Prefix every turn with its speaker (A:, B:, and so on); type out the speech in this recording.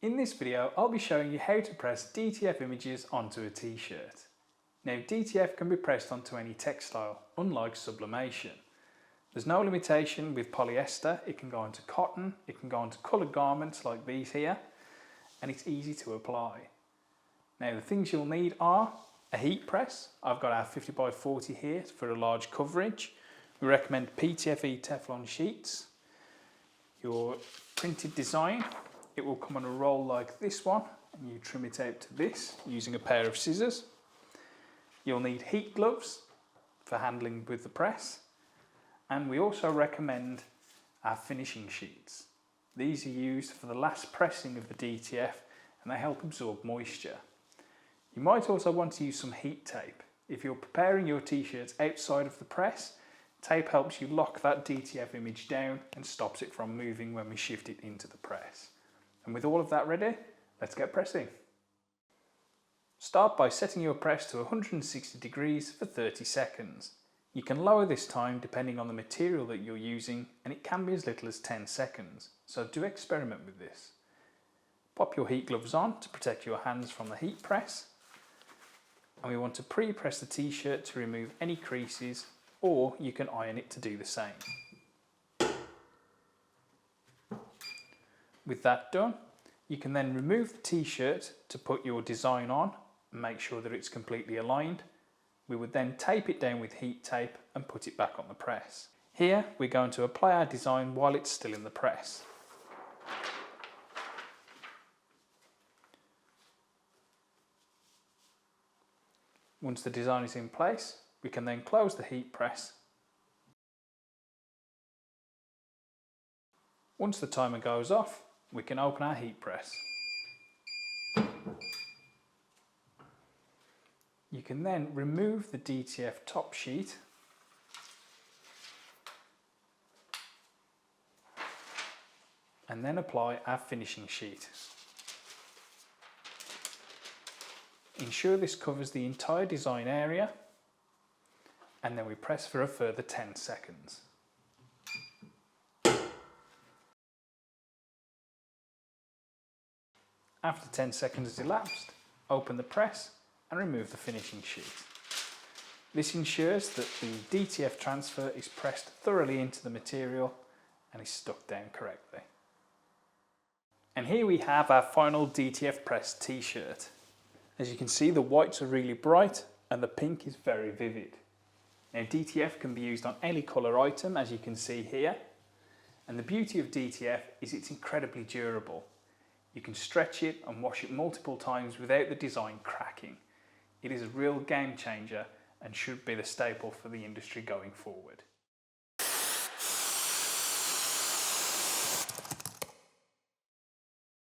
A: In this video, I'll be showing you how to press DTF images onto a t-shirt. Now, DTF can be pressed onto any textile, unlike sublimation. There's no limitation with polyester. It can go onto cotton, it can go onto coloured garments like these here, and it's easy to apply. Now, the things you'll need are a heat press. I've got our 50x40 here for a large coverage. We recommend PTFE Teflon sheets. Your printed design, it will come on a roll like this one, and you trim it out to this using a pair of scissors. You'll need heat gloves for handling with the press, and we also recommend our finishing sheets. These are used for the last pressing of the DTF, and they help absorb moisture. You might also want to use some heat tape. If you're preparing your t-shirts outside of the press, tape helps you lock that DTF image down and stops it from moving when we shift it into the press. And with all of that ready, let's get pressing. Start by setting your press to 160 degrees for 30 seconds. You can lower this time depending on the material that you're using, and it can be as little as 10 seconds, so do experiment with this. Pop your heat gloves on to protect your hands from the heat press, and we want to pre-press the t-shirt to remove any creases, or you can iron it to do the same. With that done, you can then remove the t-shirt to put your design on and make sure that it's completely aligned. We would then tape it down with heat tape and put it back on the press. Here we're going to apply our design while it's still in the press. Once the design is in place, we can then close the heat press. Once the timer goes off, we can open our heat press. You can then remove the DTF top sheet and then apply our finishing sheet. Ensure this covers the entire design area, and then we press for a further 10 seconds. After 10 seconds has elapsed, open the press and remove the finishing sheet. This ensures that the DTF transfer is pressed thoroughly into the material and is stuck down correctly. And here we have our final DTF pressed t-shirt. As you can see, the whites are really bright and the pink is very vivid. Now, DTF can be used on any colour item, as you can see here. And the beauty of DTF is it's incredibly durable. You can stretch it and wash it multiple times without the design cracking. It is a real game changer and should be the staple for the industry going forward.